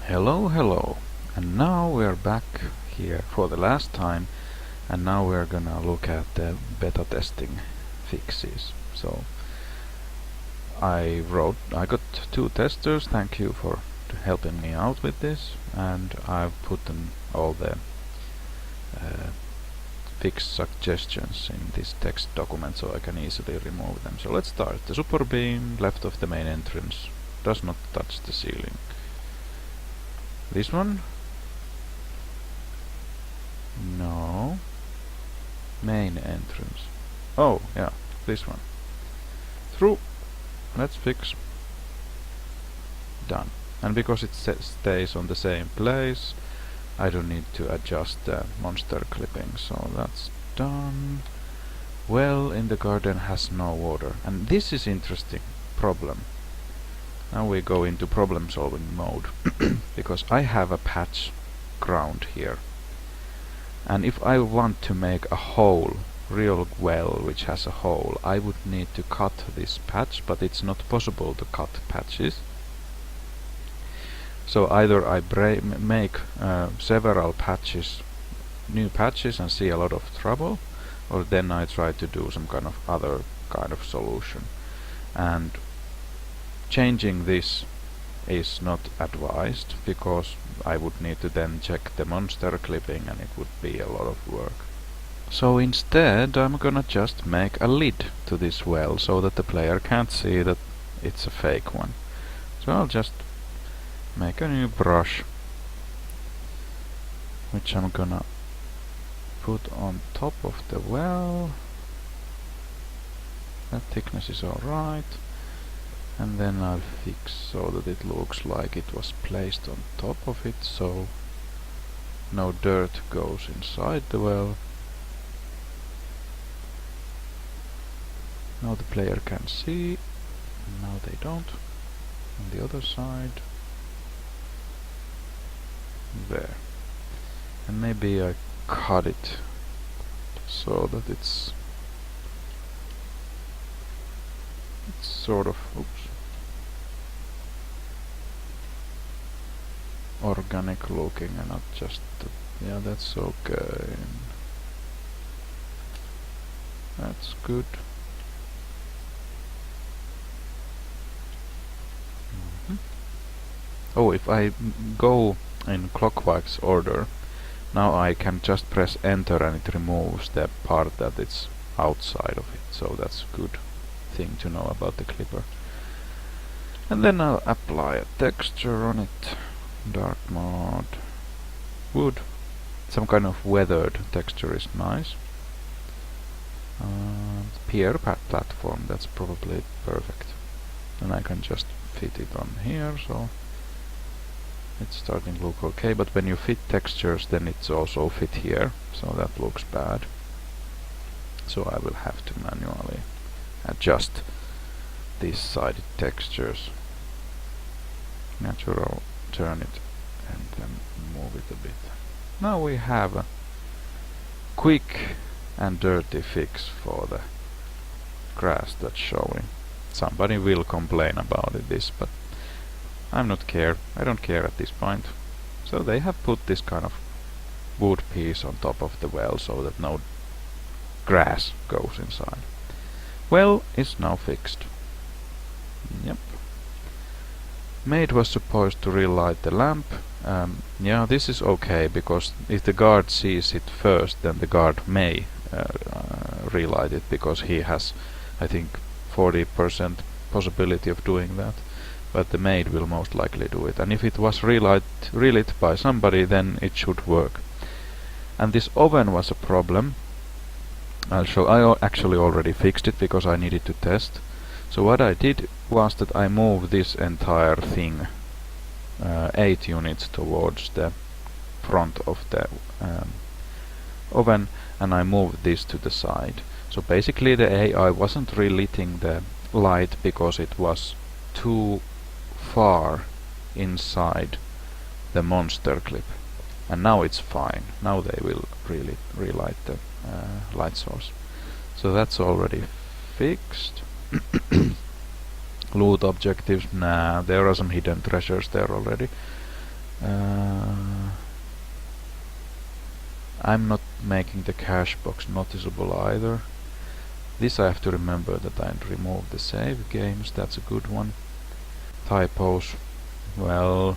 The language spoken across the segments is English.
Hello, and now we're back here for the last time, and now we're gonna look at the beta testing fixes. So I got two testers, thank you for helping me out with this, and I've put them all the fix suggestions in this text document so I can easily remove them. So let's start. The super beam left of the main entrance does not touch the ceiling. This one? No. Main entrance. Oh, yeah, this one. Through. Let's fix. Done. And because it stays on the same place, I don't need to adjust the monster clipping, so that's done. Well in the garden has no water. And this is interesting problem. Now we go into problem solving mode because I have a patch ground here, and if I want to make a hole, real well which has a hole, I would need to cut this patch, but it's not possible to cut patches. So either I make several patches, new patches, and see a lot of trouble, or then I try to do some kind of other kind of solution. And changing this is not advised because I would need to then check the monster clipping and it would be a lot of work. So instead I'm gonna just make a lid to this well so that the player can't see that it's a fake one. So I'll just make a new brush which I'm gonna put on top of the well. That thickness is alright. And then I'll fix so that it looks like it was placed on top of it, so no dirt goes inside the well. Now the player can see, now they don't. On the other side. There. And maybe I cut it so that it's sort of, oops, organic looking and not just, yeah, that's okay. That's good. Oh, if I go in clockwise order, now I can just press enter and it removes the part that it's outside of it, so that's a good thing to know about the clipper. And then I'll apply a texture on it. Dark mode. Wood. Some kind of weathered texture is nice. Pier platform, that's probably perfect. And I can just fit it on here, so it's starting to look okay. But when you fit textures, then it's also fit here, so that looks bad. So I will have to manually adjust these sided textures. Natural, turn it and then move it a bit. Now we have a quick and dirty fix for the grass that's showing. Somebody will complain about this, but I don't care at this point. So they have put this kind of wood piece on top of the well so that no grass goes inside. Well is now fixed. Yep. Maid was supposed to relight the lamp. Yeah, this is okay because if the guard sees it first, then the guard may relight it because he has, I think, 40% possibility of doing that. But the maid will most likely do it. And if it was relit by somebody, then it should work. And this oven was a problem. I'll show. I actually already fixed it because I needed to test. So what I did was that I moved this entire thing 8 units towards the front of the oven, and I moved this to the side. So basically the AI wasn't relighting the light because it was too far inside the monster clip. And now it's fine. Now they will really relight the light source. So that's already fixed. Loot objectives, nah, there are some hidden treasures there already. I'm not making the cache box noticeable either. This I have to remember that I remove the save games, that's a good one. Typos, well,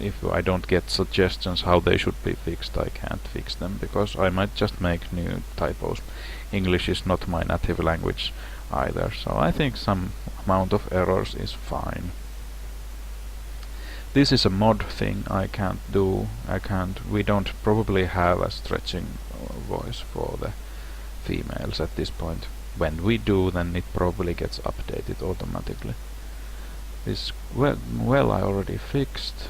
if I don't get suggestions how they should be fixed, I can't fix them, because I might just make new typos. English is not my native language either, so I think some amount of errors is fine. This is a mod thing I can't do. We don't probably have a stretching voice for the females at this point. When we do, then it probably gets updated automatically. This, well, I already fixed.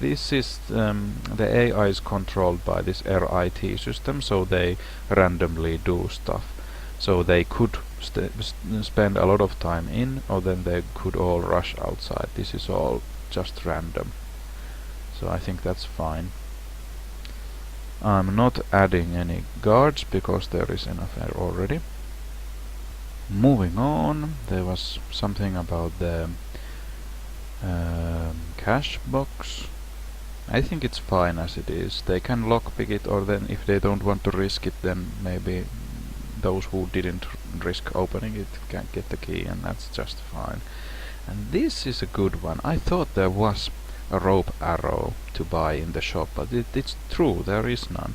This is, the AI is controlled by this RIT system, so they randomly do stuff. So they could spend a lot of time in, or then they could all rush outside. This is all just random. So I think that's fine. I'm not adding any guards because there is enough air already. Moving on, there was something about the cache box. I think it's fine as it is. They can lockpick it, or then if they don't want to risk it, then maybe those who didn't risk opening it can get the key, and that's just fine. And this is a good one. I thought there was a rope arrow to buy in the shop, but it's true, there is none.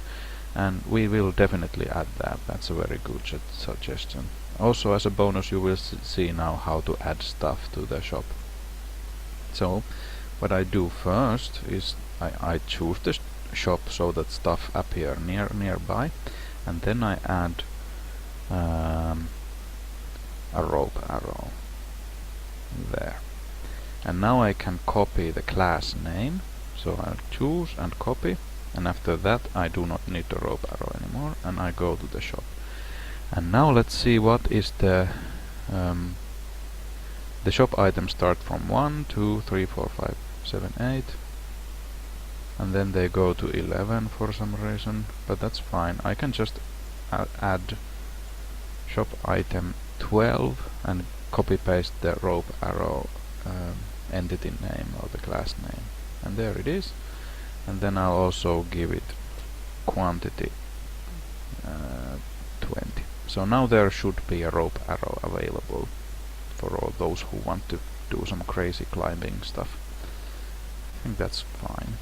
And we will definitely add that. That's a very good suggestion. Also, as a bonus, you will see now how to add stuff to the shop. So, what I do first is I choose the shop so that stuff appear nearby, and then I add a rope arrow there. And now I can copy the class name, so I'll choose and copy, and after that I do not need the rope arrow anymore, and I go to the shop. And now let's see what is the shop items start from 1, 2, 3, 4, 5, 7, 8, and then they go to 11 for some reason, but that's fine. I can just add shop item 12 and copy paste the rope arrow entity name or the class name, and there it is. And then I'll also give it quantity 20. So now there should be a rope arrow available for all those who want to do some crazy climbing stuff. I think that's fine.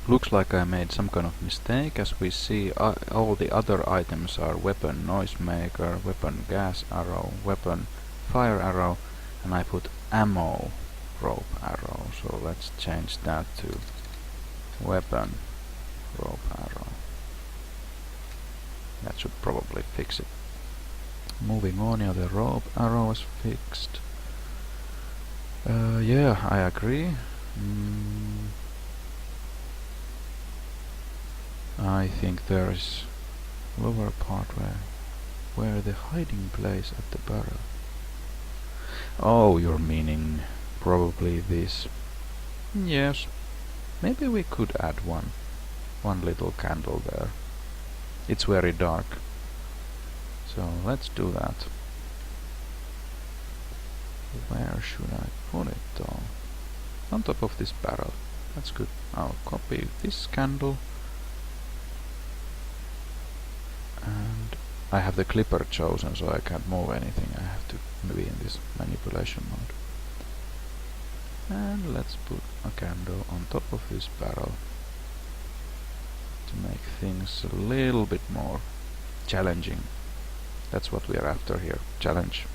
Looks like I made some kind of mistake. As we see, all the other items are weapon noisemaker, weapon gas arrow, weapon fire arrow, and I put ammo rope arrow. So let's change that to weapon rope arrow. That should probably fix it. Moving on, yeah, the rope arrow is fixed. Yeah, I agree. I think there is lower part where the hiding place at the barrel. Oh, you're meaning probably this. Yes, maybe we could add one little candle there. It's very dark, so let's do that. Where should I put it though? On top of this barrel. That's good. I'll copy this candle, and I have the clipper chosen, so I can't move anything. I have to be in this manipulation mode. And let's put a candle on top of this barrel to make things a little bit more challenging. That's what we are after here. Challenge.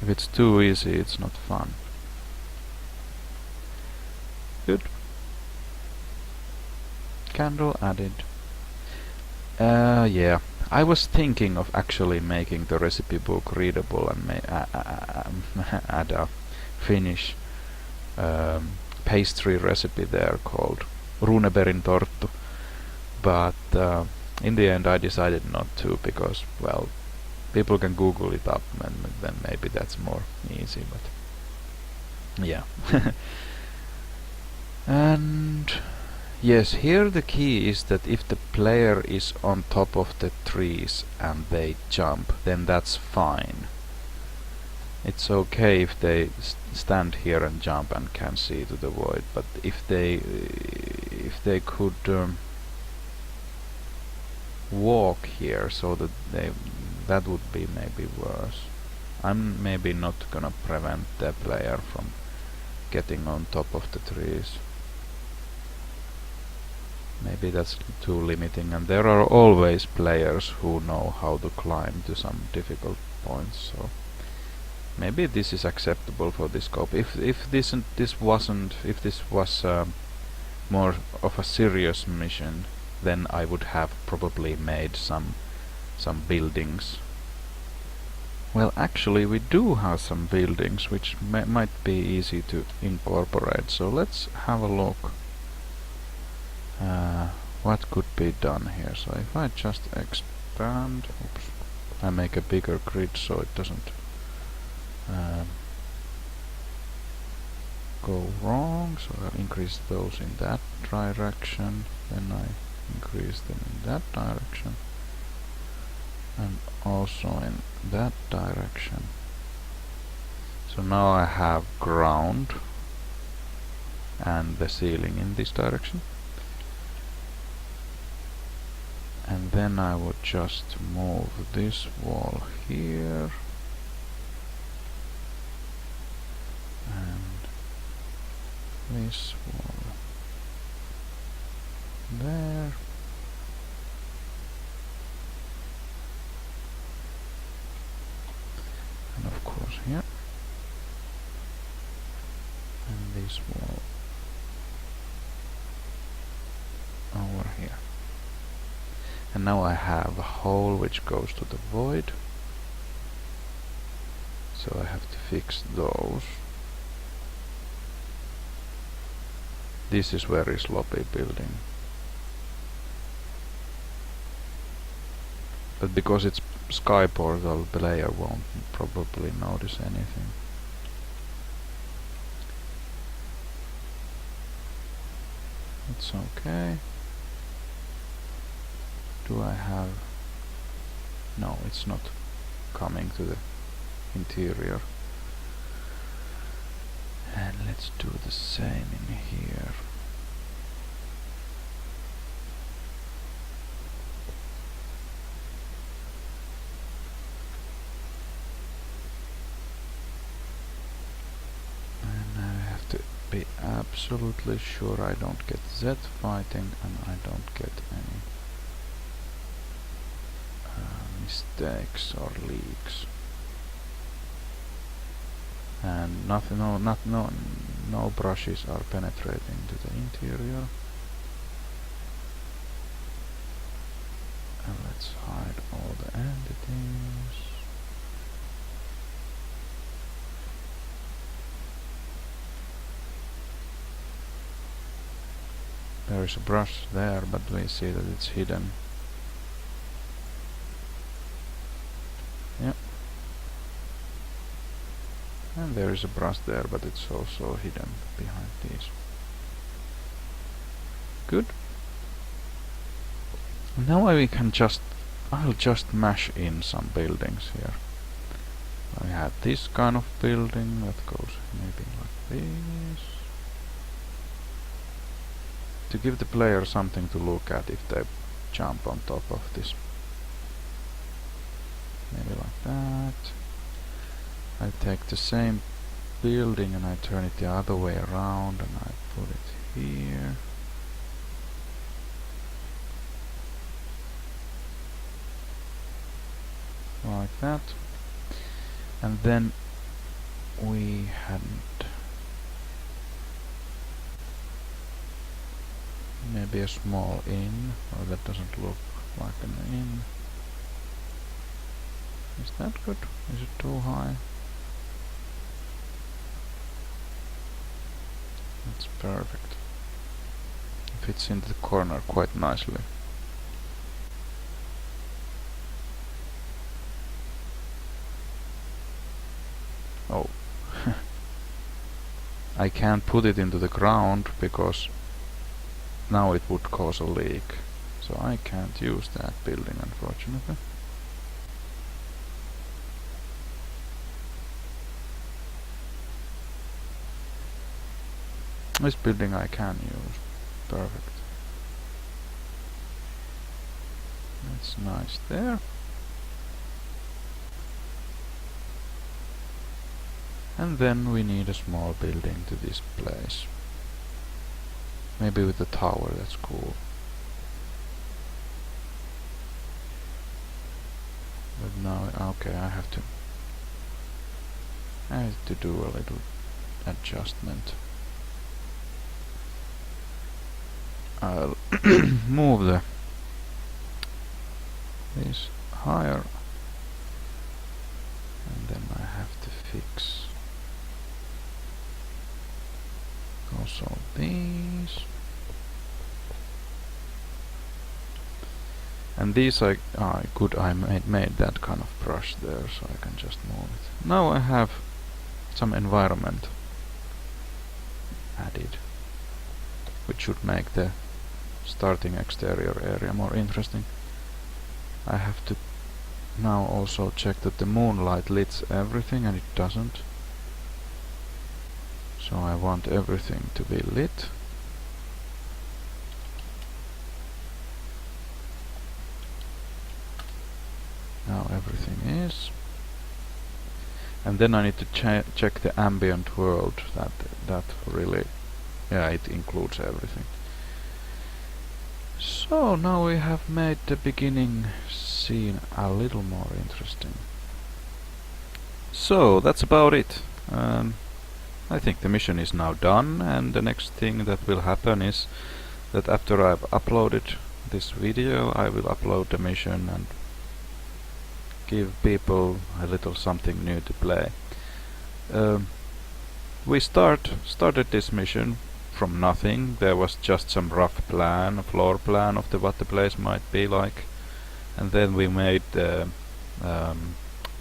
If it's too easy, it's not fun. Good. Candle added. Yeah, I was thinking of actually making the recipe book readable and add a Finnish pastry recipe there called runeberin torttu, but in the end I decided not to, because, well, people can Google it up and then maybe that's more easy, but yeah. And yes, here the key is that if the player is on top of the trees and they jump, then that's fine. It's okay if they stand here and jump and can see to the void, but if they could walk here, so that that would be maybe worse. I'm maybe not gonna prevent the player from getting on top of the trees. Maybe that's too limiting, and there are always players who know how to climb to some difficult points, so maybe this is acceptable for this scope. If this was more of a serious mission, then I would have probably made some buildings. Well, actually we do have some buildings which might be easy to incorporate, so let's have a look what could be done here. So if I just expand, oops, I make a bigger grid so it doesn't go wrong, so I'll increase those in that direction, then I increase them in that direction, and also in that direction. So now I have ground and the ceiling in this direction, and then I would just move this wall here and this wall there, and of course here, and this wall over here. And now I have a hole which goes to the void, so I have to fix those. This is very sloppy building, but because it's sky portal, the player won't probably notice anything. It's okay. Do I have... No, it's not coming to the interior. And let's do the same in here. And I have to be absolutely sure I don't get Z fighting and I don't get any mistakes or leaks. And nothing, no brushes are penetrating to the interior. And let's hide all the entities. There is a brush there, but we see that it's hidden. Yep. And there is a brush there, but it's also hidden behind these. Good. Now we can I'll just mash in some buildings here. I have this kind of building that goes maybe like this, to give the player something to look at if they jump on top of this. Maybe like that. I take the same building and I turn it the other way around and I put it here. Like that. And then we hadn't... Maybe a small inn, or that doesn't look like an inn. Is that good? Is it too high? That's perfect. It fits into the corner quite nicely. Oh. I can't put it into the ground because now it would cause a leak. So I can't use that building, unfortunately. This building I can use. Perfect. That's nice there. And then we need a small building to this place. Maybe with a tower, that's cool. But now, okay, I have to do a little adjustment. I'll move this higher, and then I have to fix also these. And these I made that kind of brush there, so I can just move it. Now I have some environment added, which should make the starting exterior area more interesting. I have to now also check that the moonlight lights everything, and it doesn't. So I want everything to be lit. Now everything is. And then I need to check the ambient world, that really, yeah, it includes everything. So now we have made the beginning scene a little more interesting. So that's about it. I think the mission is now done, and the next thing that will happen is that after I've uploaded this video, I will upload the mission and give people a little something new to play. We started this mission from nothing. There was just some rough plan, a floor plan of what the place might be like, and then we made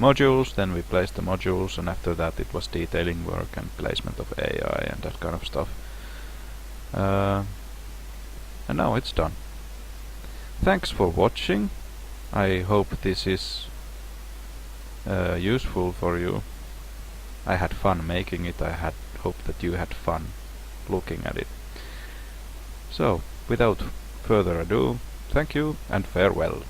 modules, then we placed the modules, and after that it was detailing work and placement of AI and that kind of stuff. And now it's done. Thanks for watching. I hope this is useful for you. I had fun making it. I hope that you had fun looking at it. So, without further ado, thank you and farewell.